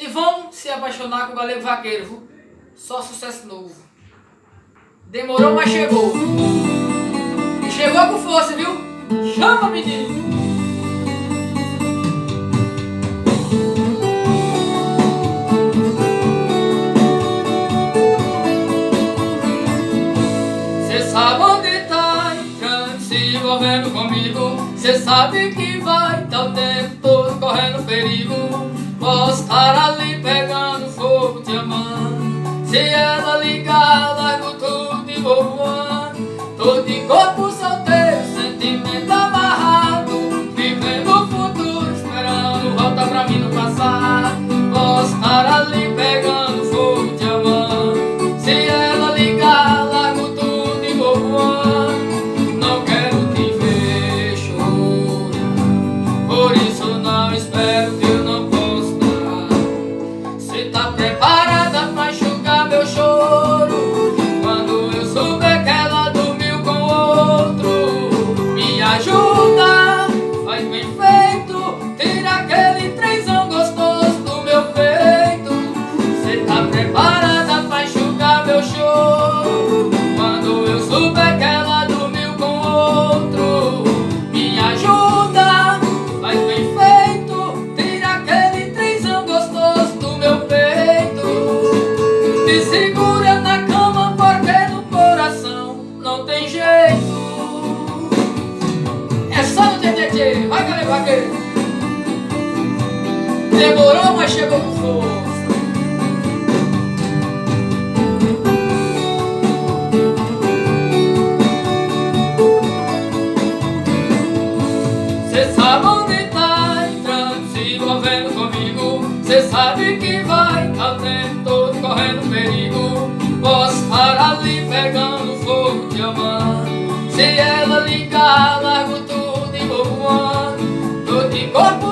E vamos se apaixonar com o Galego Vaqueiro, viu? Só sucesso novo. Demorou, mas chegou. E chegou com força, viu? Chama, menino! Cê sabe onde tá entrando, se envolvendo comigo. Cê sabe que vai tá o tempo todo correndo perigo. Posso estar ali pegando fogo, te amando. Se ela ligar, largo tudo e vou voando. Tô de corpo solteiro, sentimento amarrado, vivendo o futuro, esperando volta pra mim no passado. Posso estar ali pegando fogo, te amando. Se ela ligar, largo tudo e vou voando. Não quero te ver chorar, por isso não espero que eu não posso dar. Cê tá preparada pra enxugar meu choro quando eu souber que ela dormiu com outro? Me ajuda, faz bem feito, tira aquele trenzão gostoso do meu peito. Cê tá preparada pra enxugar meu choro quando eu souber que ela dormiu com outro? Me ajuda, faz bem feito, tira aquele trenzão gostoso do meu peito. Me segura na cama porque no coração não tem jeito. É só no TTT, vai Galego Vaqueiro. Demorou, mas chegou com força. Cê sabe onde tá entrando, se envolvendo comigo. Cê sabe que vai tá o tempo todo correndo perigo. Posso estar ali pegando fogo, te amando. Se ela ligar, largo tudo e vou voando. Tô de corpo